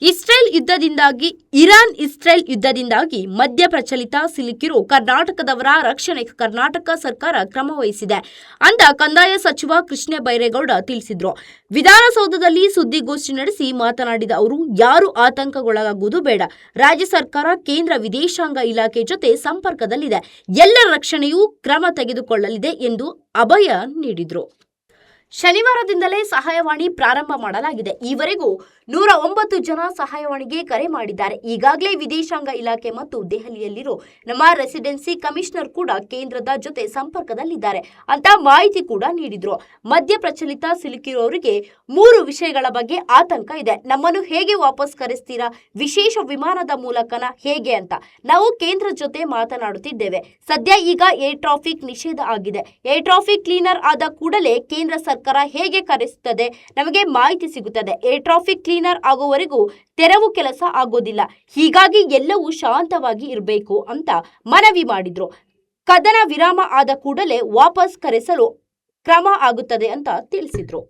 Iran Israel ಯುದ್ಧದಿಂದಾಗಿ ಮದ್ಯ ಪ್ರಚಲಿತ ಸಿಲುಕಿರುವ ಕರ್ನಾಟಕದವರ ರಕ್ಷಣೆಗೆ ಕರ್ನಾಟಕ ಸರ್ಕಾರ ಕ್ರಮ ವಹಿಸಿದೆ ಅಂತ ಕಂದಾಯ ಸಚಿವ ಕೃಷ್ಣ ಬೈರೇಗೌಡ ತಿಳಿಸಿದರು. ವಿಧಾನಸೌಧದಲ್ಲಿ ಸುದ್ದಿಗೋಷ್ಠಿ ನಡೆಸಿ ಮಾತನಾಡಿದ ಅವರು, ಯಾರು ಆತಂಕಗೊಳಗಾಗುವುದು ಬೇಡ. ರಾಜ್ಯ ಸರ್ಕಾರ ಕೇಂದ್ರ ವಿದೇಶಾಂಗ ಇಲಾಖೆ ಜೊತೆ ಸಂಪರ್ಕದಲ್ಲಿದೆ. ಎಲ್ಲರ ರಕ್ಷಣೆಯೂ ಕ್ರಮ ತೆಗೆದುಕೊಳ್ಳಲಿದೆ ಎಂದು ಅಭಯ ನೀಡಿದರು. ಶನಿವಾರದಿಂದಲೇ ಸಹಾಯವಾಣಿ ಪ್ರಾರಂಭ ಮಾಡಲಾಗಿದೆ. ಈವರೆಗೂ 109 ಜನ ಸಹಾಯವಾಣಿಗೆ ಕರೆ ಮಾಡಿದ್ದಾರೆ. ಈಗಾಗಲೇ ವಿದೇಶಾಂಗ ಇಲಾಖೆ ಮತ್ತು ದೆಹಲಿಯಲ್ಲಿರೋ ನಮ್ಮ ರೆಸಿಡೆನ್ಸಿ ಕಮಿಷನರ್ ಕೂಡ ಕೇಂದ್ರದ ಜೊತೆ ಸಂಪರ್ಕದಲ್ಲಿದ್ದಾರೆ ಅಂತ ಮಾಹಿತಿ ಕೂಡ ನೀಡಿದ್ರು. ಮದ್ಯ ಪ್ರಚಲಿತ ಸಿಲುಕಿರೋರಿಗೆ 3 ವಿಷಯಗಳ ಬಗ್ಗೆ ಆತಂಕ ಇದೆ. ನಮ್ಮನ್ನು ಹೇಗೆ ವಾಪಸ್ ಕರೆಸ್ತೀರಾ? ವಿಶೇಷ ವಿಮಾನದ ಮೂಲಕನ ಹೇಗೆ ಅಂತ ನಾವು ಕೇಂದ್ರ ಜೊತೆ ಮಾತನಾಡುತ್ತಿದ್ದೇವೆ. ಸದ್ಯ ಈಗ ಏರ್ ಟ್ರಾಫಿಕ್ ನಿಷೇಧ ಆಗಿದೆ. ಏರ್ ಟ್ರಾಫಿಕ್ ಕ್ಲೀನರ್ ಆದ ಕೂಡಲೇ ಕೇಂದ್ರ ಸರ್ಕಾರ ಹೇಗೆ ಕರೆಸುತ್ತದೆ? ನಮಗೆ ಮಾಹಿತಿ ಸಿಗುತ್ತದೆ. ಏರ್ ಟ್ರಾಫಿಕ್ ಕ್ಲೀನರ್ ಆಗುವವರೆಗೂ ತೆರವು ಕೆಲಸ ಆಗೋದಿಲ್ಲ. ಹೀಗಾಗಿ ಎಲ್ಲವೂ ಶಾಂತವಾಗಿ ಇರಬೇಕು ಅಂತ ಮನವಿ ಮಾಡಿದ್ರು. ಕದನ ವಿರಾಮ ಆದ ಕೂಡಲೇ ವಾಪಸ್ ಕರೆಸಲು ಕ್ರಮ ಆಗುತ್ತದೆ ಅಂತ ತಿಳಿಸಿದ್ರು.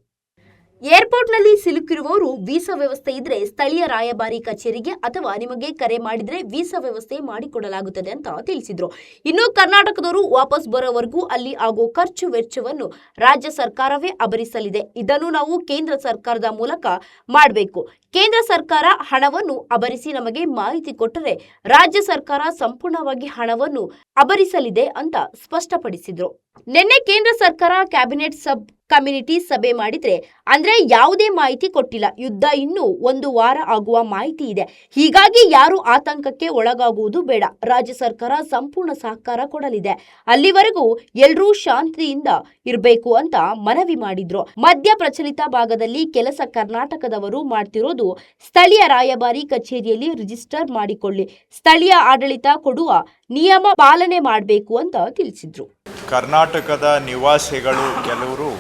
ಏರ್ಪೋರ್ಟ್ನಲ್ಲಿ ಸಿಲುಕಿರುವವರು ವೀಸಾ ವ್ಯವಸ್ಥೆ ಇದ್ರೆ ಸ್ಥಳೀಯ ರಾಯಭಾರಿ ಕಚೇರಿಗೆ ಅಥವಾ ನಿಮಗೆ ಕರೆ ಮಾಡಿದ್ರೆ ವೀಸಾ ವ್ಯವಸ್ಥೆ ಮಾಡಿಕೊಡಲಾಗುತ್ತದೆ ಅಂತ ತಿಳಿಸಿದ್ರು. ಇನ್ನು ಕರ್ನಾಟಕದವರು ವಾಪಸ್ ಬರೋವರೆಗೂ ಅಲ್ಲಿ ಆಗೋ ಖರ್ಚು ವೆಚ್ಚವನ್ನು ರಾಜ್ಯ ಸರ್ಕಾರವೇ ಅಭರಿಸಲಿದೆ. ಇದನ್ನು ನಾವು ಕೇಂದ್ರ ಸರ್ಕಾರದ ಮೂಲಕ ಮಾಡಬೇಕು. ಕೇಂದ್ರ ಸರ್ಕಾರ ಹಣವನ್ನು ಅಭರಿಸಿ ನಮಗೆ ಮಾಹಿತಿ ಕೊಟ್ಟರೆ ರಾಜ್ಯ ಸರ್ಕಾರ ಸಂಪೂರ್ಣವಾಗಿ ಹಣವನ್ನು ಅಭರಿಸಲಿದೆ ಅಂತ ಸ್ಪಷ್ಟಪಡಿಸಿದ್ರು. ನಿನ್ನೆ ಕೇಂದ್ರ ಸರ್ಕಾರ ಕ್ಯಾಬಿನೆಟ್ ಸಬ್ ಕಮ್ಯುನಿಟಿ ಸಭೆ ಮಾಡಿದ್ರೆ ಅಂದ್ರೆ ಯಾವುದೇ ಮಾಹಿತಿ ಕೊಟ್ಟಿಲ್ಲ. ಯುದ್ಧ ಇನ್ನೂ 1 ವಾರ ಆಗುವ ಮಾಹಿತಿ ಇದೆ. ಹೀಗಾಗಿ ಯಾರು ಆತಂಕಕ್ಕೆ ಒಳಗಾಗುವುದು ಬೇಡ. ರಾಜ್ಯ ಸರ್ಕಾರ ಸಂಪೂರ್ಣ ಸಹಕಾರ ಕೊಡಲಿದೆ. ಅಲ್ಲಿವರೆಗೂ ಎಲ್ಲರೂ ಶಾಂತಿಯಿಂದ ಇರಬೇಕು ಅಂತ ಮನವಿ ಮಾಡಿದ್ರು. ಮದ್ಯ ಪ್ರಚಲಿತ ಭಾಗದಲ್ಲಿ ಕೆಲಸ ಕರ್ನಾಟಕದವರು ಮಾಡ್ತಿರೋದು ಸ್ಥಳೀಯ ರಾಯಭಾರಿ ಕಚೇರಿಯಲ್ಲಿ ರಿಜಿಸ್ಟರ್ ಮಾಡಿಕೊಳ್ಳಿ. ಸ್ಥಳೀಯ ಆಡಳಿತ ಕೊಡುವ ನಿಯಮ ಪಾಲನೆ ಮಾಡಬೇಕು ಅಂತ ತಿಳಿಸಿದ್ರು. ಕರ್ನಾಟಕದ ನಿವಾಸಿಗಳು ಕೆಲವರು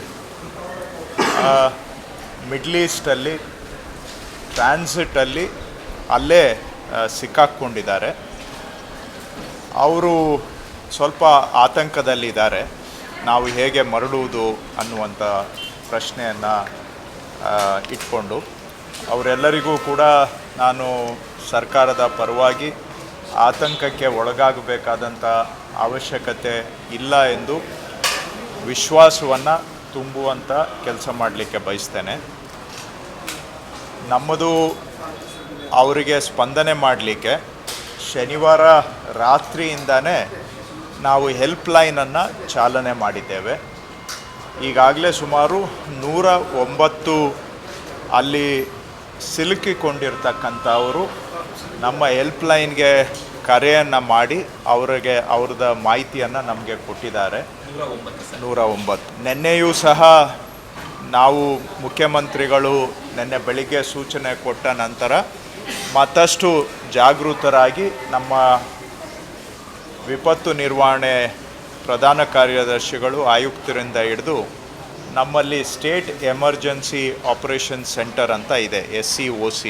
ಮಿಡ್ಲ್ ಈಸ್ಟಲ್ಲಿ ಟ್ರಾನ್ಸಿಟಲ್ಲಿ ಅಲ್ಲೇ ಸಿಕ್ಕಾಕ್ಕೊಂಡಿದ್ದಾರೆ. ಅವರು ಸ್ವಲ್ಪ ಆತಂಕದಲ್ಲಿದ್ದಾರೆ. ನಾವು ಹೇಗೆ ಮರಳುವುದು ಅನ್ನುವಂಥ ಪ್ರಶ್ನೆಯನ್ನು ಇಟ್ಕೊಂಡು ಅವರೆಲ್ಲರಿಗೂ ಕೂಡ ನಾನು ಸರ್ಕಾರದ ಪರವಾಗಿ ಆತಂಕಕ್ಕೆ ಒಳಗಾಗಬೇಕಾದಂಥ ಅವಶ್ಯಕತೆ ಇಲ್ಲ ಎಂದು ವಿಶ್ವಾಸವನ್ನು ತುಂಬುವಂಥ ಕೆಲಸ ಮಾಡಲಿಕ್ಕೆ ಬಯಸ್ತೇನೆ. ನಮ್ಮದು ಅವರಿಗೆ ಸ್ಪಂದನೆ ಮಾಡಲಿಕ್ಕೆ ಶನಿವಾರ ರಾತ್ರಿಯಿಂದನೇ ನಾವು ಹೆಲ್ಪ್ಲೈನನ್ನು ಚಾಲನೆ ಮಾಡಿದ್ದೇವೆ. ಈಗಾಗಲೇ ಸುಮಾರು 109 ಅಲ್ಲಿ ಸಿಲುಕಿಕೊಂಡಿರ್ತಕ್ಕಂಥವರು ನಮ್ಮ ಹೆಲ್ಪ್ಲೈನ್ಗೆ ಕರೆಯನ್ನು ಮಾಡಿ ಅವ್ರದ್ದು ಮಾಹಿತಿಯನ್ನು ನಮಗೆ ಕೊಟ್ಟಿದ್ದಾರೆ. 109 ನಿನ್ನೆಯೂ ಸಹ ನಾವು ಮುಖ್ಯಮಂತ್ರಿಗಳು ನಿನ್ನೆ ಬೆಳಿಗ್ಗೆ ಸೂಚನೆ ಕೊಟ್ಟ ನಂತರ ಮತ್ತಷ್ಟು ಜಾಗೃತರಾಗಿ ನಮ್ಮ ವಿಪತ್ತು ನಿರ್ವಹಣೆ ಪ್ರಧಾನ ಕಾರ್ಯದರ್ಶಿಗಳು ಆಯುಕ್ತರಿಂದ ಹಿಡಿದು ನಮ್ಮಲ್ಲಿ ಸ್ಟೇಟ್ ಎಮರ್ಜೆನ್ಸಿ ಆಪರೇಷನ್ ಸೆಂಟರ್ ಅಂತ ಇದೆ, SCOC,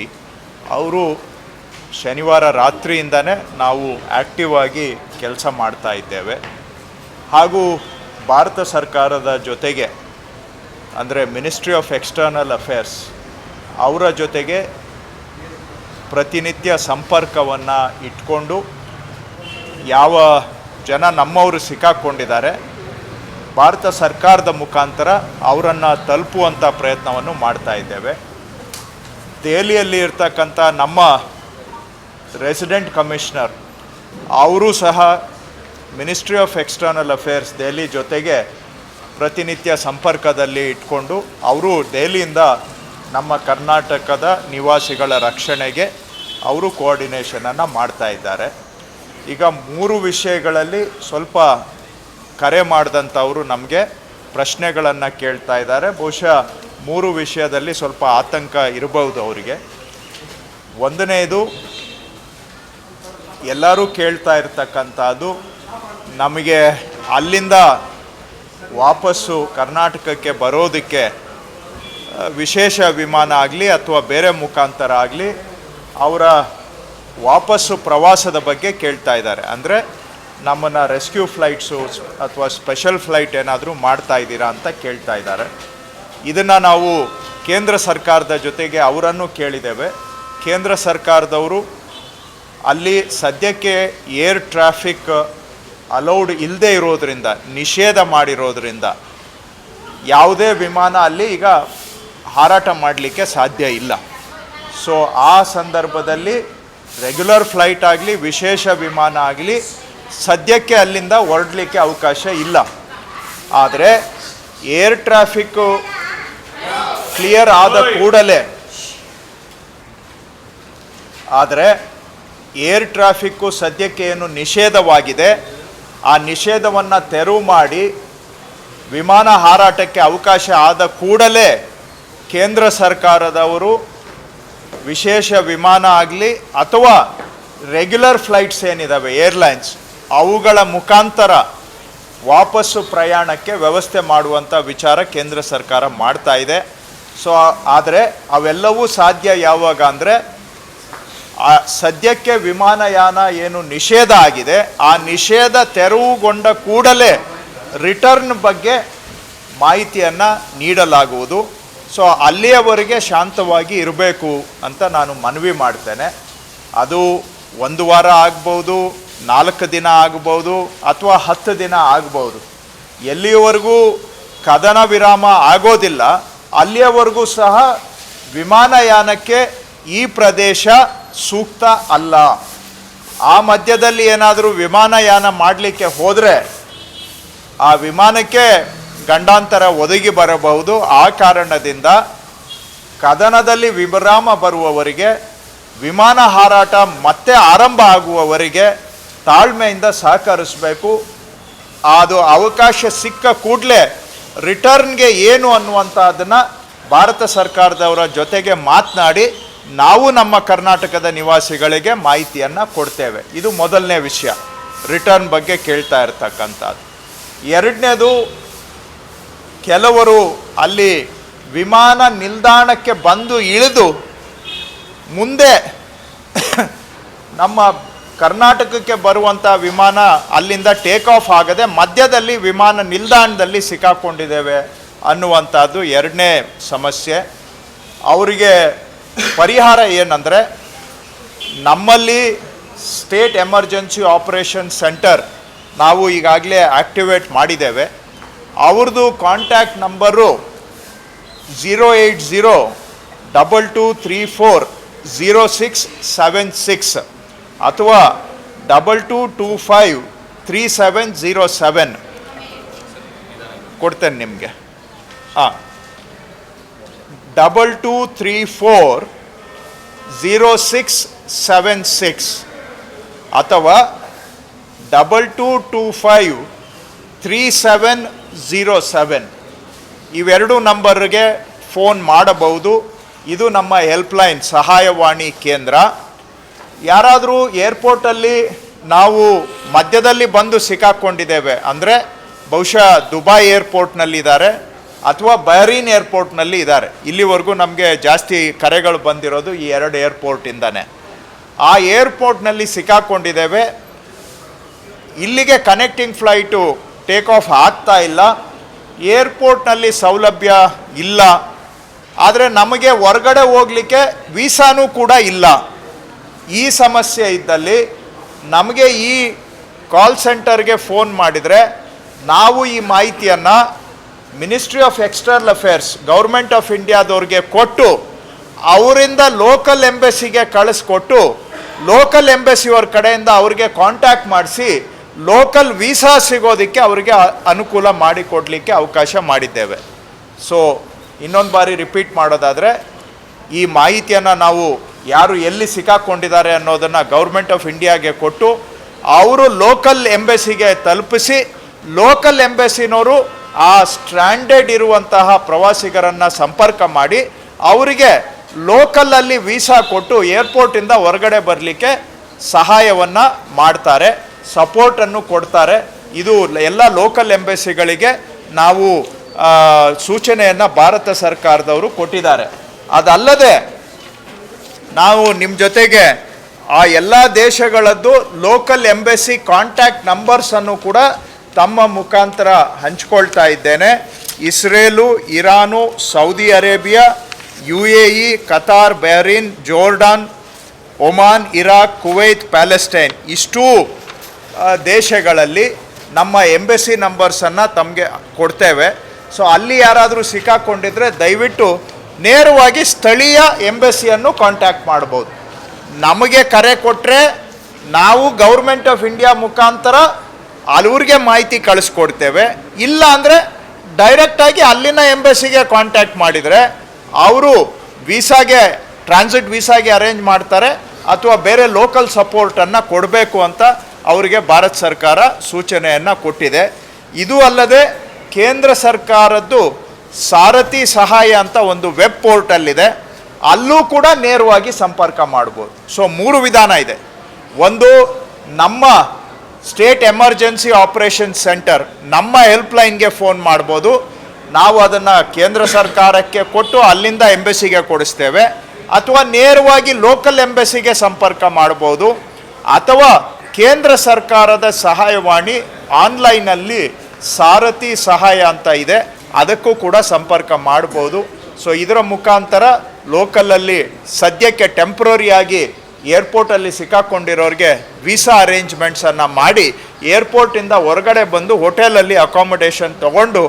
ಅವರು ಶನಿವಾರ ರಾತ್ರಿಯಿಂದನೇ ನಾವು ಆ್ಯಕ್ಟಿವ್ ಆಗಿ ಕೆಲಸ ಮಾಡ್ತಾ ಇದ್ದೇವೆ. ಹಾಗೂ ಭಾರತ ಸರ್ಕಾರದ ಜೊತೆಗೆ ಅಂದರೆ ಮಿನಿಸ್ಟ್ರಿ ಆಫ್ ಎಕ್ಸ್ಟರ್ನಲ್ ಅಫೇರ್ಸ್ ಅವರ ಜೊತೆಗೆ ಪ್ರತಿನಿತ್ಯ ಸಂಪರ್ಕವನ್ನು ಇಟ್ಕೊಂಡು ಯಾವ ಜನ ನಮ್ಮವರು ಸಿಕ್ಕಾಕ್ಕೊಂಡಿದ್ದಾರೆ ಭಾರತ ಸರ್ಕಾರದ ಮುಖಾಂತರ ಅವರನ್ನು ತಲುಪುವಂಥ ಪ್ರಯತ್ನವನ್ನು ಮಾಡ್ತಾ ಇದ್ದೇವೆ. ದೆಹಲಿಯಲ್ಲಿ ಇರ್ತಕ್ಕಂಥ ನಮ್ಮ ರೆಸಿಡೆಂಟ್ ಕಮಿಷನರ್ ಅವರು ಸಹ ministry of external affairs Delhi ಜೊತೆಗೆ ಪ್ರತಿನಿತ್ಯ ಸಂಪರ್ಕದಲ್ಲಿ ಇಟ್ಕೊಂಡು ಅವರು ದೆಹಲಿಯಿಂದ ನಮ್ಮ ಕರ್ನಾಟಕದ ನಿವಾಸಿಗಳ ರಕ್ಷಣೆಗೆ ಅವರು ಕೋಆರ್ಡಿನೇಷನನ್ನು ಮಾಡ್ತಾ ಇದ್ದಾರೆ. ಈಗ 3 ವಿಷಯಗಳಲ್ಲಿ ಸ್ವಲ್ಪ ಕರೆ ಮಾಡಿದಂಥವರು ನಮಗೆ ಪ್ರಶ್ನೆಗಳನ್ನು ಕೇಳ್ತಾ ಇದ್ದಾರೆ. ಬಹುಶಃ 3 ವಿಷಯದಲ್ಲಿ ಸ್ವಲ್ಪ ಆತಂಕ ಇರಬಹುದು ಅವರಿಗೆ. ಒಂದನೇದು, ಎಲ್ಲರೂ ಕೇಳ್ತಾ ಇರ್ತಕ್ಕಂಥದ್ದು, ನಮಗೆ ಅಲ್ಲಿಂದ ವಾಪಸ್ಸು ಕರ್ನಾಟಕಕ್ಕೆ ಬರೋದಕ್ಕೆ ವಿಶೇಷ ವಿಮಾನ ಆಗಲಿ ಅಥವಾ ಬೇರೆ ಮುಖಾಂತರ ಆಗಲಿ ಅವರ ವಾಪಸ್ಸು ಪ್ರವಾಸದ ಬಗ್ಗೆ ಕೇಳ್ತಾ ಇದ್ದಾರೆ. ಅಂದರೆ ನಮ್ಮನ್ನು ರೆಸ್ಕ್ಯೂ ಫ್ಲೈಟ್ಸು ಅಥವಾ ಸ್ಪೆಷಲ್ ಫ್ಲೈಟ್ ಏನಾದರೂ ಮಾಡ್ತಾ ಇದ್ದೀರಾ ಅಂತ ಕೇಳ್ತಾ ಇದ್ದಾರೆ. ಇದನ್ನು ನಾವು ಕೇಂದ್ರ ಸರ್ಕಾರದ ಜೊತೆಗೆ ಅವರನ್ನು ಕೇಳಿದ್ದೇವೆ. ಕೇಂದ್ರ ಸರ್ಕಾರದವರು ಅಲ್ಲಿ ಸದ್ಯಕ್ಕೆ ಏರ್ ಟ್ರಾಫಿಕ್ ಅಲೌಡ್ ಇಲ್ಲದೆ ಇರೋದರಿಂದ, ನಿಷೇಧ ಮಾಡಿರೋದ್ರಿಂದ ಯಾವುದೇ ವಿಮಾನ ಅಲ್ಲಿ ಈಗ ಹಾರಾಟ ಮಾಡಲಿಕ್ಕೆ ಸಾಧ್ಯ ಇಲ್ಲ. ಸೊ ಆ ಸಂದರ್ಭದಲ್ಲಿ ರೆಗ್ಯುಲರ್ ಫ್ಲೈಟ್ ಆಗಲಿ ವಿಶೇಷ ವಿಮಾನ ಆಗಲಿ ಸದ್ಯಕ್ಕೆ ಅಲ್ಲಿಂದ ಹೊರಡಲಿಕ್ಕೆ ಅವಕಾಶ ಇಲ್ಲ. ಆದರೆ ಏರ್ ಟ್ರಾಫಿಕ್ಕು ಕ್ಲಿಯರ್ ಆದ ಕೂಡಲೇ ಏರ್ ಟ್ರಾಫಿಕ್ಕು ಸದ್ಯಕ್ಕೆ ಏನು ನಿಷೇಧವಾಗಿದೆ ಆ ನಿಷೇಧವನ್ನು ತೆರವು ಮಾಡಿ ವಿಮಾನ ಹಾರಾಟಕ್ಕೆ ಅವಕಾಶ ಆದ ಕೂಡಲೇ ಕೇಂದ್ರ ಸರ್ಕಾರದವರು ವಿಶೇಷ ವಿಮಾನ ಆಗಲಿ ಅಥವಾ ರೆಗ್ಯುಲರ್ ಫ್ಲೈಟ್ಸ್ ಏನಿದ್ದಾವೆ ಏರ್ಲೈನ್ಸ್ ಅವುಗಳ ಮುಖಾಂತರ ವಾಪಸ್ಸು ಪ್ರಯಾಣಕ್ಕೆ ವ್ಯವಸ್ಥೆ ಮಾಡುವಂಥ ವಿಚಾರ ಕೇಂದ್ರ ಸರ್ಕಾರ ಮಾಡ್ತಾ ಇದೆ. ಸೊ ಆದರೆ ಅವೆಲ್ಲವೂ ಸಾಧ್ಯ ಯಾವಾಗ ಅಂದರೆ ಸದ್ಯಕ್ಕೆ ವಿಮಾನಯಾನ ಏನು ನಿಷೇಧ ಆಗಿದೆ ಆ ನಿಷೇಧ ತೆರವುಗೊಂಡ ಕೂಡಲೇ ರಿಟರ್ನ್ ಬಗ್ಗೆ ಮಾಹಿತಿಯನ್ನು ನೀಡಲಾಗುವುದು. ಸೊ ಅಲ್ಲಿಯವರೆಗೆ ಶಾಂತವಾಗಿ ಇರಬೇಕು ಅಂತ ನಾನು ಮನವಿ ಮಾಡ್ತೇನೆ. ಅದು 1 ವಾರ ಆಗ್ಬೋದು, 4 ದಿನ ಆಗ್ಬೋದು, ಅಥವಾ 10 ದಿನ ಆಗ್ಬೋದು. ಎಲ್ಲಿಯವರೆಗೂ ಕದನ ವಿರಾಮ ಆಗೋದಿಲ್ಲ ಅಲ್ಲಿಯವರೆಗೂ ಸಹ ವಿಮಾನಯಾನಕ್ಕೆ ಈ ಪ್ರದೇಶ ಸೂಕ್ತ ಅಲ್ಲ. ಆ ಮಧ್ಯದಲ್ಲಿ ಏನಾದರೂ ವಿಮಾನಯಾನ ಮಾಡಲಿಕ್ಕೆ ಹೋದರೆ ಆ ವಿಮಾನಕ್ಕೆ ಗಂಡಾಂತರ ಒದಗಿ ಬರಬಹುದು. ಆ ಕಾರಣದಿಂದ ಕದನದಲ್ಲಿ ವಿರಾಮ ಬರುವವರಿಗೆ, ವಿಮಾನ ಹಾರಾಟ ಮತ್ತೆ ಆರಂಭ ಆಗುವವರೆಗೆ ತಾಳ್ಮೆಯಿಂದ ಸಹಕರಿಸಬೇಕು. ಅದು ಅವಕಾಶ ಸಿಕ್ಕ ಕೂಡಲೇ ರಿಟರ್ನ್ಗೆ ಏನು ಅನ್ನುವಂಥದ್ದನ್ನು ಭಾರತ ಸರ್ಕಾರದವರ ಜೊತೆಗೆ ಮಾತನಾಡಿ ನಾವು ನಮ್ಮ ಕರ್ನಾಟಕದ ನಿವಾಸಿಗಳಿಗೆ ಮಾಹಿತಿಯನ್ನು ಕೊಡ್ತೇವೆ. ಇದು ಮೊದಲನೇ ವಿಷಯ, ರಿಟರ್ನ್ ಬಗ್ಗೆ ಕೇಳ್ತಾ ಇರ್ತಕ್ಕಂಥದ್ದು. ಎರಡನೇದು, ಕೆಲವರು ಅಲ್ಲಿ ವಿಮಾನ ನಿಲ್ದಾಣಕ್ಕೆ ಬಂದು ಇಳಿದು ಮುಂದೆ ನಮ್ಮ ಕರ್ನಾಟಕಕ್ಕೆ ಬರುವಂಥ ವಿಮಾನ ಅಲ್ಲಿಂದ ಟೇಕ್ ಆಫ್ ಆಗದೆ ಮಧ್ಯದಲ್ಲಿ ವಿಮಾನ ನಿಲ್ದಾಣದಲ್ಲಿ ಸಿಕ್ಕಾಕೊಂಡಿದ್ದೇವೆ ಅನ್ನುವಂಥದ್ದು ಎರಡನೇ ಸಮಸ್ಯೆ. ಅವರಿಗೆ ಪರಿಹಾರ ಏನಂದರೆ, ನಮ್ಮಲ್ಲಿ ಸ್ಟೇಟ್ ಎಮರ್ಜೆನ್ಸಿ ಆಪರೇಷನ್ ಸೆಂಟರ್ ನಾವು ಈಗಾಗಲೇ ಆ್ಯಕ್ಟಿವೇಟ್ ಮಾಡಿದ್ದೇವೆ. ಅವ್ರದ್ದು ಕಾಂಟ್ಯಾಕ್ಟ್ ನಂಬರು 08022340676 ಅಥವಾ 22253707 ಕೊಡ್ತೇನೆ ನಿಮಗೆ. 22340676 ಅಥವಾ 22253707 ಇವೆರಡು ನಂಬರ್ಗೆ ಫೋನ್ ಮಾಡಬಹುದು. ಇದು ನಮ್ಮ ಹೆಲ್ಪ್ಲೈನ್ ಸಹಾಯವಾಣಿ ಕೇಂದ್ರ. ಯಾರಾದರೂ ಏರ್ಪೋರ್ಟಲ್ಲಿ ನಾವು ಮಧ್ಯದಲ್ಲಿ ಬಂದು ಸಿಕ್ಕಾಕ್ಕೊಂಡಿದ್ದೇವೆ ಅಂದರೆ ಬಹುಶಃ ದುಬೈ ಏರ್ಪೋರ್ಟ್ನಲ್ಲಿದ್ದಾರೆ ಅಥವಾ ಬಹರೀನ್ ಏರ್ಪೋರ್ಟ್ನಲ್ಲಿ ಇದ್ದಾರೆ. ಇಲ್ಲಿವರೆಗೂ ನಮಗೆ ಜಾಸ್ತಿ ಕರೆಗಳು ಬಂದಿರೋದು ಈ 2 ಏರ್ಪೋರ್ಟಿಂದನೇ. ಆ ಏರ್ಪೋರ್ಟ್ನಲ್ಲಿ ಸಿಕ್ಕಾಕ್ಕೊಂಡಿದ್ದೇವೆ, ಇಲ್ಲಿಗೆ ಕನೆಕ್ಟಿಂಗ್ ಫ್ಲೈಟು ಟೇಕ್ ಆಫ್ ಆಗ್ತಾ ಇಲ್ಲ, ಏರ್ಪೋರ್ಟ್ನಲ್ಲಿ ಸೌಲಭ್ಯ ಇಲ್ಲ, ಆದರೆ ನಮಗೆ ಹೊರಗಡೆ ಹೋಗಲಿಕ್ಕೆ ವೀಸಾನೂ ಕೂಡ ಇಲ್ಲ. ಈ ಸಮಸ್ಯೆ ಇದ್ದಲ್ಲಿ ನಮಗೆ ಈ ಕಾಲ್ ಸೆಂಟರ್ಗೆ ಫೋನ್ ಮಾಡಿದರೆ ನಾವು ಈ ಮಾಹಿತಿಯನ್ನು ministry of external affairs government of ಇಂಡಿಯಾದವ್ರಿಗೆ ಕೊಟ್ಟು ಅವರಿಂದ ಲೋಕಲ್ ಎಂಬಸಿಗೆ ಕಳಿಸ್ಕೊಟ್ಟು ಲೋಕಲ್ ಎಂಬಸಿಯವ್ರ ಕಡೆಯಿಂದ ಅವ್ರಿಗೆ ಕಾಂಟ್ಯಾಕ್ಟ್ ಮಾಡಿಸಿ ಲೋಕಲ್ ವೀಸಾ ಸಿಗೋದಕ್ಕೆ ಅವರಿಗೆ ಅನುಕೂಲ ಮಾಡಿಕೊಡಲಿಕ್ಕೆ ಅವಕಾಶ ಮಾಡಿದ್ದೇವೆ. ಸೊ ಇನ್ನೊಂದು ಬಾರಿ ರಿಪೀಟ್ ಮಾಡೋದಾದರೆ, ಈ ಮಾಹಿತಿಯನ್ನು ನಾವು ಯಾರು ಎಲ್ಲಿ ಸಿಕ್ಕಾಕ್ಕೊಂಡಿದ್ದಾರೆ ಅನ್ನೋದನ್ನು ಗೌರ್ಮೆಂಟ್ ಆಫ್ ಇಂಡಿಯಾಗೆ ಕೊಟ್ಟು ಅವರು ಲೋಕಲ್ ಎಂಬಸಿಗೆ ತಲುಪಿಸಿ ಲೋಕಲ್ ಎಂಬಸಿನವರು ಆ ಸ್ಟ್ಯಾಂಡರ್ಡ್ ಇರುವಂತಹ ಪ್ರವಾಸಿಗರನ್ನು ಸಂಪರ್ಕ ಮಾಡಿ ಅವರಿಗೆ ಲೋಕಲಲ್ಲಿ ವೀಸಾ ಕೊಟ್ಟು ಏರ್ಪೋರ್ಟಿಂದ ಹೊರಗಡೆ ಬರಲಿಕ್ಕೆ ಸಹಾಯವನ್ನು ಮಾಡ್ತಾರೆ, ಸಪೋರ್ಟನ್ನು ಕೊಡ್ತಾರೆ. ಇದು ಎಲ್ಲ ಲೋಕಲ್ ಎಂಬಸಿಗಳಿಗೆ ನಾವು ಸೂಚನೆಯನ್ನು ಭಾರತ ಸರ್ಕಾರದವರು ಕೊಟ್ಟಿದ್ದಾರೆ. ಅದಲ್ಲದೆ ನಾವು ನಿಮ್ಮ ಜೊತೆಗೆ ಆ ಎಲ್ಲ ದೇಶಗಳದ್ದು ಲೋಕಲ್ ಎಂಬಸಿ ಕಾಂಟ್ಯಾಕ್ಟ್ ನಂಬರ್ಸನ್ನು ಕೂಡ ತಮ್ಮ ಮುಖಾಂತರ ಹಂಚ್ಕೊಳ್ತಾ ಇದ್ದೇನೆ. Israel, Iran, Saudi Arabia, UAE, Qatar, Bahrain, Jordan, Oman, Iraq, Kuwait, Palestine ಇಷ್ಟೂ ದೇಶಗಳಲ್ಲಿ ನಮ್ಮ ಎಂಬಸಿ ನಂಬರ್ಸನ್ನು ತಮಗೆ ಕೊಡ್ತೇವೆ. ಸೊ ಅಲ್ಲಿ ಯಾರಾದರೂ ಸಿಕ್ಕಾಕೊಂಡಿದ್ರೆ ದಯವಿಟ್ಟು ನೇರವಾಗಿ ಸ್ಥಳೀಯ ಎಂಬಸಿಯನ್ನು ಕಾಂಟ್ಯಾಕ್ಟ್ ಮಾಡ್ಬೋದು. ನಮಗೆ ಕರೆ ಕೊಟ್ಟರೆ ನಾವು ಗೌರ್ಮೆಂಟ್ ಆಫ್ ಇಂಡಿಯಾ ಮುಖಾಂತರ ಅವ್ರಿಗೆ ಮಾಹಿತಿ ಕಳಿಸ್ಕೊಡ್ತೇವೆ. ಇಲ್ಲ ಅಂದರೆ ಡೈರೆಕ್ಟಾಗಿ ಅಲ್ಲಿನ ಎಂಬಸಿಗೆ ಕಾಂಟ್ಯಾಕ್ಟ್ ಮಾಡಿದರೆ ಅವರು ವೀಸಾಗೆ, ಟ್ರಾನ್ಸಿಟ್ ವೀಸಾಗೆ ಅರೇಂಜ್ ಮಾಡ್ತಾರೆ ಅಥವಾ ಬೇರೆ ಲೋಕಲ್ ಸಪೋರ್ಟನ್ನು ಕೊಡಬೇಕು ಅಂತ ಅವರಿಗೆ ಭಾರತ ಸರ್ಕಾರ ಸೂಚನೆಯನ್ನು ಕೊಟ್ಟಿದೆ. ಇದು ಅಲ್ಲದೆ ಕೇಂದ್ರ ಸರ್ಕಾರದ್ದು ಸಾರಥಿ ಸಹಾಯ ಅಂತ ಒಂದು ವೆಬ್ ಪೋರ್ಟಲ್ಲಿದೆ, ಅಲ್ಲೂ ಕೂಡ ನೇರವಾಗಿ ಸಂಪರ್ಕ ಮಾಡ್ಬೋದು. ಸೊ 3 ವಿಧಾನ ಇದೆ. ಒಂದು, ನಮ್ಮ ಸ್ಟೇಟ್ ಎಮರ್ಜೆನ್ಸಿ ಆಪರೇಷನ್ ಸೆಂಟರ್ ನಮ್ಮ ಹೆಲ್ಪ್ಲೈನ್ಗೆ ಫೋನ್ ಮಾಡ್ಬೋದು. ನಾವು ಅದನ್ನು ಕೇಂದ್ರ ಸರ್ಕಾರಕ್ಕೆ ಕೊಟ್ಟು ಅಲ್ಲಿಂದ ಎಂಬಸಿಗೆ ಕೊಡಿಸ್ತೇವೆ. ಅಥವಾ ನೇರವಾಗಿ ಲೋಕಲ್ ಎಂಬಸಿಗೆ ಸಂಪರ್ಕ ಮಾಡ್ಬೋದು. ಅಥವಾ ಕೇಂದ್ರ ಸರ್ಕಾರದ ಸಹಾಯವಾಣಿ ಆನ್ಲೈನಲ್ಲಿ ಸಾರಥಿ ಸಹಾಯ ಅಂತ ಇದೆ, ಅದಕ್ಕೂ ಕೂಡ ಸಂಪರ್ಕ ಮಾಡ್ಬೋದು. ಸೊ ಇದರ ಮುಖಾಂತರ ಲೋಕಲಲ್ಲಿ ಸದ್ಯಕ್ಕೆ ಟೆಂಪ್ರರಿಯಾಗಿ ಏರ್ಪೋರ್ಟಲ್ಲಿ ಸಿಕ್ಕಾಕೊಂಡಿರೋರಿಗೆ ವೀಸಾ ಅರೇಂಜ್ಮೆಂಟ್ಸನ್ನು ಮಾಡಿ ಏರ್ಪೋರ್ಟಿಂದ ಹೊರಗಡೆ ಬಂದು ಹೋಟೆಲಲ್ಲಿ ಅಕಾಮಡೇಷನ್ ತಗೊಂಡು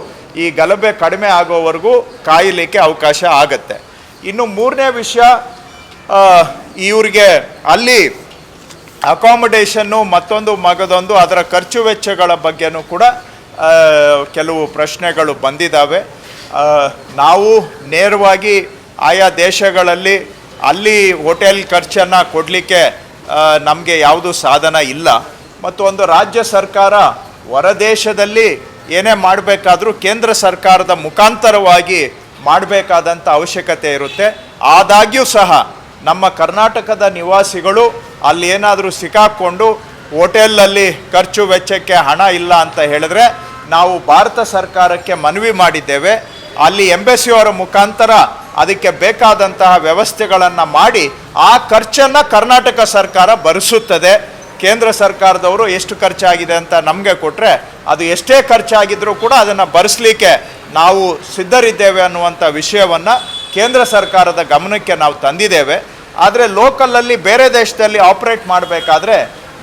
ಈ ಗಲಭೆ ಕಡಿಮೆ ಆಗೋವರೆಗೂ ಕಾಯಲಿಕ್ಕೆ ಅವಕಾಶ ಆಗುತ್ತೆ. ಇನ್ನು 3ನೇ ವಿಷಯ, ಇವ್ರಿಗೆ ಅಲ್ಲಿ ಅಕಾಮಡೇಷನ್ನು ಮತ್ತೊಂದು ಮಗದೊಂದು ಅದರ ಖರ್ಚು ವೆಚ್ಚಗಳ ಬಗ್ಗೆನೂ ಕೂಡ ಕೆಲವು ಪ್ರಶ್ನೆಗಳು ಬಂದಿದ್ದಾವೆ. ನಾವು ನೇರವಾಗಿ ಆಯಾ ದೇಶಗಳಲ್ಲಿ ಅಲ್ಲಿ ಹೋಟೆಲ್ ಖರ್ಚನ್ನು ಕೊಡಲಿಕ್ಕೆ ನಮಗೆ ಯಾವುದೂ ಸಾಧನ ಇಲ್ಲ. ಮತ್ತು ಒಂದು ರಾಜ್ಯ ಸರ್ಕಾರ ಹೊರದೇಶದಲ್ಲಿ ಏನೇ ಮಾಡಬೇಕಾದ್ರೂ ಕೇಂದ್ರ ಸರ್ಕಾರದ ಮುಖಾಂತರವಾಗಿ ಮಾಡಬೇಕಾದಂಥ ಅವಶ್ಯಕತೆ ಇರುತ್ತೆ. ಆದಾಗ್ಯೂ ಸಹ ನಮ್ಮ ಕರ್ನಾಟಕದ ನಿವಾಸಿಗಳು ಅಲ್ಲಿ ಏನಾದರೂ ಸಿಕ್ಕಾಕ್ಕೊಂಡು ಹೋಟೆಲಲ್ಲಿ ಖರ್ಚು ವೆಚ್ಚಕ್ಕೆ ಹಣ ಇಲ್ಲ ಅಂತ ಹೇಳಿದ್ರೆ ನಾವು ಭಾರತ ಸರ್ಕಾರಕ್ಕೆ ಮನವಿ ಮಾಡಿದ್ದೇವೆ. ಅಲ್ಲಿ ಎಂಬಸಿಯವರ ಮುಖಾಂತರ ಅದಕ್ಕೆ ಬೇಕಾದಂತಹ ವ್ಯವಸ್ಥೆಗಳನ್ನು ಮಾಡಿ ಆ ಖರ್ಚನ್ನು ಕರ್ನಾಟಕ ಸರ್ಕಾರ ಭರಿಸುತ್ತದೆ. ಕೇಂದ್ರ ಸರ್ಕಾರದವರು ಎಷ್ಟು ಖರ್ಚಾಗಿದೆ ಅಂತ ನಮಗೆ ಕೊಟ್ಟರೆ ಅದು ಎಷ್ಟೇ ಖರ್ಚಾಗಿದ್ದರೂ ಕೂಡ ಅದನ್ನು ಭರಿಸಲಿಕ್ಕೆ ನಾವು ಸಿದ್ಧರಿದ್ದೇವೆ ಅನ್ನುವಂಥ ವಿಷಯವನ್ನು ಕೇಂದ್ರ ಸರ್ಕಾರದ ಗಮನಕ್ಕೆ ನಾವು ತಂದಿದ್ದೇವೆ. ಆದರೆ ಲೋಕಲಲ್ಲಿ ಬೇರೆ ದೇಶದಲ್ಲಿ ಆಪ್ರೇಟ್ ಮಾಡಬೇಕಾದ್ರೆ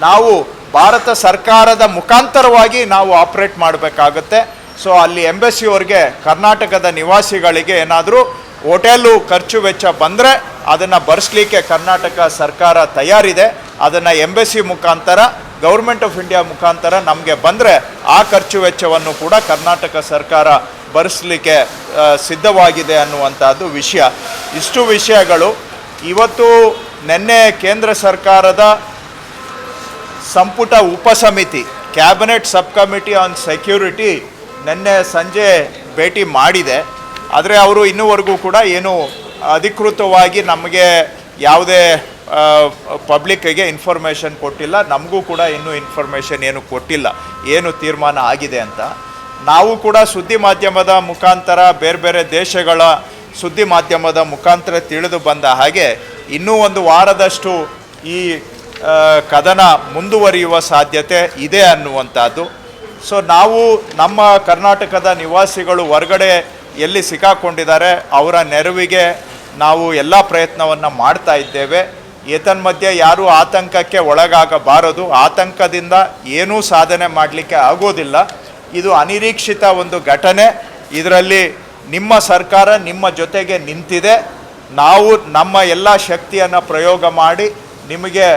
ನಾವು ಭಾರತ ಸರ್ಕಾರದ ಮುಖಾಂತರವಾಗಿ ನಾವು ಆಪ್ರೇಟ್ ಮಾಡಬೇಕಾಗುತ್ತೆ. ಸೊ ಅಲ್ಲಿ ಎಂಬಸಿಯವ್ರಿಗೆ ಕರ್ನಾಟಕದ ನಿವಾಸಿಗಳಿಗೆ ಏನಾದರೂ ಹೋಟೆಲು ಖರ್ಚು ವೆಚ್ಚ ಬಂದರೆ ಅದನ್ನು ಭರಿಸಲಿಕ್ಕೆ ಕರ್ನಾಟಕ ಸರ್ಕಾರ ತಯಾರಿದೆ. ಅದನ್ನು ಎಂಬಸಿ ಮುಖಾಂತರ, ಗೌರ್ಮೆಂಟ್ ಆಫ್ ಇಂಡಿಯಾ ಮುಖಾಂತರ ನಮಗೆ ಬಂದರೆ ಆ ಖರ್ಚು ವೆಚ್ಚವನ್ನು ಕೂಡ ಕರ್ನಾಟಕ ಸರ್ಕಾರ ಭರಿಸಲಿಕ್ಕೆ ಸಿದ್ಧವಾಗಿದೆ ಅನ್ನುವಂಥದ್ದು ವಿಷಯ. ಇಷ್ಟು ವಿಷಯಗಳು ಇವತ್ತು ನಿನ್ನೆ ಕೇಂದ್ರ ಸರ್ಕಾರದ ಸಂಪುಟ ಉಪಸಮಿತಿ, cabinet sub committee on security ನಿನ್ನೆ ಸಂಜೆ ಭೇಟಿ ಮಾಡಿದೆ. ಆದರೆ ಅವರು ಇನ್ನೂವರೆಗೂ ಕೂಡ ಏನು ಅಧಿಕೃತವಾಗಿ ನಮಗೆ ಯಾವುದೇ ಪಬ್ಲಿಕ್ಕಿಗೆ ಇನ್ಫಾರ್ಮೇಷನ್ ಕೊಟ್ಟಿಲ್ಲ. ನಮಗೂ ಕೂಡ ಇನ್ನೂ ಇನ್ಫಾರ್ಮೇಷನ್ ಏನು ಕೊಟ್ಟಿಲ್ಲ, ಏನು ತೀರ್ಮಾನ ಆಗಿದೆ ಅಂತ. ನಾವು ಕೂಡ ಸುದ್ದಿ ಮಾಧ್ಯಮದ ಮುಖಾಂತರ, ಬೇರೆ ಬೇರೆ ದೇಶಗಳ ಸುದ್ದಿ ಮಾಧ್ಯಮದ ಮುಖಾಂತರ ತಿಳಿದು ಬಂದ ಹಾಗೆ ಇನ್ನೂ 1 ವಾರದಷ್ಟು ಈ ಕದನ ಮುಂದುವರಿಯುವ ಸಾಧ್ಯತೆ ಇದೆ ಅನ್ನುವಂಥದ್ದು. ಸೊ ನಾವು ನಮ್ಮ ಕರ್ನಾಟಕದ ನಿವಾಸಿಗಳು ಹೊರಗಡೆ ಎಲ್ಲಿ ಸಿಕ್ಕಾಕೊಂಡಿದ್ದಾರೆ ಅವರ ನೆರವಿಗೆ ನಾವು ಎಲ್ಲ ಪ್ರಯತ್ನವನ್ನು ಮಾಡ್ತಾ ಇದ್ದೇವೆ. ಏತನ್ಮಧ್ಯೆ ಯಾರೂ ಆತಂಕಕ್ಕೆ ಒಳಗಾಗಬಾರದು. ಆತಂಕದಿಂದ ಏನೂ ಸಾಧನೆ ಮಾಡಲಿಕ್ಕೆ ಆಗೋದಿಲ್ಲ. ಇದು ಅನಿರೀಕ್ಷಿತ ಒಂದು ಘಟನೆ. ಇದರಲ್ಲಿ ನಿಮ್ಮ ಸರ್ಕಾರ ನಿಮ್ಮ ಜೊತೆಗೆ ನಿಂತಿದೆ. ನಾವು ನಮ್ಮ ಎಲ್ಲ ಶಕ್ತಿಯನ್ನು ಪ್ರಯೋಗ ಮಾಡಿ ನಿಮಗೆ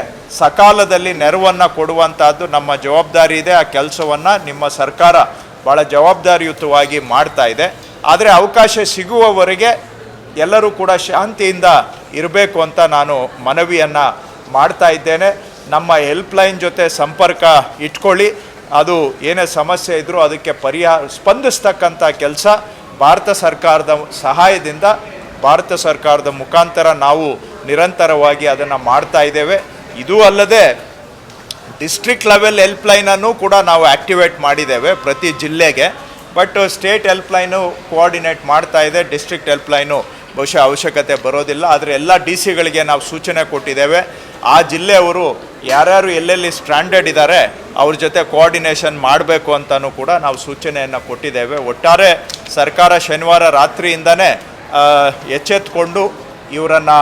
ಸಕಾಲದಲ್ಲಿ ನೆರವನ್ನು ಕೊಡುವಂಥದ್ದು ನಮ್ಮ ಜವಾಬ್ದಾರಿ ಇದೆ. ಆ ಕೆಲಸವನ್ನು ನಿಮ್ಮ ಸರ್ಕಾರ ಭಾಳ ಜವಾಬ್ದಾರಿಯುತವಾಗಿ ಮಾಡ್ತಾ ಇದೆ. ಆದರೆ ಅವಕಾಶ ಸಿಗುವವರೆಗೆ ಎಲ್ಲರೂ ಕೂಡ ಶಾಂತಿಯಿಂದ ಇರಬೇಕು ಅಂತ ನಾನು ಮನವಿಯನ್ನು ಮಾಡ್ತಾ ಇದ್ದೇನೆ. ನಮ್ಮ ಹೆಲ್ಪ್ಲೈನ್ ಜೊತೆ ಸಂಪರ್ಕ ಇಟ್ಕೊಳ್ಳಿ. ಅದು ಏನೇ ಸಮಸ್ಯೆ ಇದ್ದರೂ ಅದಕ್ಕೆ ಸ್ಪಂದಿಸ್ತಕ್ಕಂಥ ಕೆಲಸ ಭಾರತ ಸರ್ಕಾರದ ಸಹಾಯದಿಂದ, ಭಾರತ ಸರ್ಕಾರದ ಮುಖಾಂತರ ನಾವು ನಿರಂತರವಾಗಿ ಅದನ್ನು ಮಾಡ್ತಾ ಇದ್ದೇವೆ. ಇದೂ ಅಲ್ಲದೆ ಡಿಸ್ಟ್ರಿಕ್ಟ್ ಲೆವೆಲ್ ಹೆಲ್ಪ್ಲೈನನ್ನು ಕೂಡ ನಾವು ಆ್ಯಕ್ಟಿವೇಟ್ ಮಾಡಿದ್ದೇವೆ ಪ್ರತಿ ಜಿಲ್ಲೆಗೆ. ಬಟ್ ಸ್ಟೇಟ್ ಹೆಲ್ಪ್ಲೈನು ಕೋಆರ್ಡಿನೇಟ್ ಮಾಡ್ತಾ ಇದೆ. ಡಿಸ್ಟ್ರಿಕ್ಟ್ ಹೆಲ್ಪ್ಲೈನು ಬಹುಶಃ ಅವಶ್ಯಕತೆ ಬರೋದಿಲ್ಲ. ಆದರೆ ಎಲ್ಲ ಡಿ ಸಿಗಳಿಗೆ ನಾವು ಸೂಚನೆ ಕೊಟ್ಟಿದ್ದೇವೆ. ಆ ಜಿಲ್ಲೆಯವರು ಯಾರ್ಯಾರು ಎಲ್ಲೆಲ್ಲಿ ಸ್ಟ್ಯಾಂಡರ್ಡ್ ಇದ್ದಾರೆ ಅವ್ರ ಜೊತೆ ಕೋಆರ್ಡಿನೇಷನ್ ಮಾಡಬೇಕು ಅಂತಲೂ ಕೂಡ ನಾವು ಸೂಚನೆಯನ್ನು ಕೊಟ್ಟಿದ್ದೇವೆ. ಒಟ್ಟಾರೆ ಸರ್ಕಾರ ಶನಿವಾರ ರಾತ್ರಿಯಿಂದನೇ ಎಚ್ಚೆತ್ತುಕೊಂಡು ಇವರನ್ನು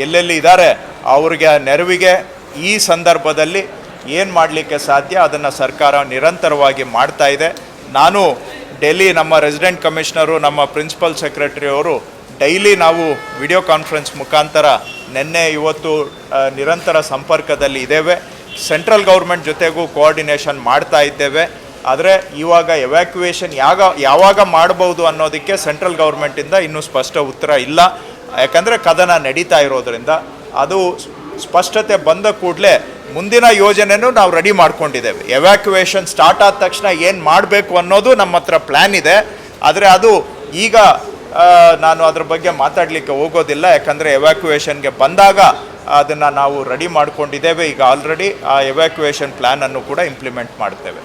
ಎಲ್ಲೆಲ್ಲಿ ಇದ್ದಾರೆ ಅವ್ರಿಗೆ ನೆರವಿಗೆ ಈ ಸಂದರ್ಭದಲ್ಲಿ ಏನು ಮಾಡಲಿಕ್ಕೆ ಸಾಧ್ಯ ಅದನ್ನು ಸರ್ಕಾರ ನಿರಂತರವಾಗಿ ಮಾಡ್ತಾ ಇದೆ. ನಾನು ಡೆಲ್ಲಿ ನಮ್ಮ ರೆಸಿಡೆಂಟ್ ಕಮಿಷನರು, ನಮ್ಮ ಪ್ರಿನ್ಸಿಪಲ್ ಸೆಕ್ರೆಟರಿ ಅವರು ಡೈಲಿ ನಾವು ವಿಡಿಯೋ ಕಾನ್ಫರೆನ್ಸ್ ಮುಖಾಂತರ ನಿನ್ನೆ ಇವತ್ತು ನಿರಂತರ ಸಂಪರ್ಕದಲ್ಲಿ ಇದ್ದೇವೆ. ಸೆಂಟ್ರಲ್ ಗೌರ್ಮೆಂಟ್ ಜೊತೆಗೂ ಕೋಆರ್ಡಿನೇಷನ್ ಮಾಡ್ತಾ ಇದ್ದೇವೆ. ಆದರೆ ಇವಾಗ ಎವ್ಯಾಕ್ಯುವೇಷನ್ ಯಾವಾಗ ಮಾಡ್ಬೋದು ಅನ್ನೋದಕ್ಕೆ ಸೆಂಟ್ರಲ್ ಗೌರ್ಮೆಂಟಿಂದ ಇನ್ನೂ ಸ್ಪಷ್ಟ ಉತ್ತರ ಇಲ್ಲ. ಯಾಕಂದರೆ ಕದನ ನಡೀತಾ ಇರೋದರಿಂದ ಅದು ಸ್ಪಷ್ಟತೆ ಬಂದ ಕೂಡಲೇ ಮುಂದಿನ ಯೋಜನೆನೂ ನಾವು ರೆಡಿ ಮಾಡ್ಕೊಂಡಿದ್ದೇವೆ. ಎವ್ಯಾಕ್ಯುವೇಷನ್ ಸ್ಟಾರ್ಟ್ ಆದ ತಕ್ಷಣ ಏನು ಮಾಡಬೇಕು ಅನ್ನೋದು ನಮ್ಮ ಹತ್ರ ಪ್ಲ್ಯಾನ್ ಇದೆ. ಆದರೆ ಅದು ಈಗ ನಾನು ಅದ್ರ ಬಗ್ಗೆ ಮಾತಾಡಲಿಕ್ಕೆ ಹೋಗೋದಿಲ್ಲ. ಯಾಕಂದರೆ ಎವ್ಯಾಕ್ಯುವೇಷನ್ಗೆ ಬಂದಾಗ ಅದನ್ನು ನಾವು ರೆಡಿ ಮಾಡ್ಕೊಂಡಿದ್ದೇವೆ. ಈಗ ಆಲ್ರೆಡಿ ಆ ಎವ್ಯಾಕ್ಯುವೇಷನ್ ಪ್ಲ್ಯಾನನ್ನು ಕೂಡ ಇಂಪ್ಲಿಮೆಂಟ್ ಮಾಡ್ತೇವೆ.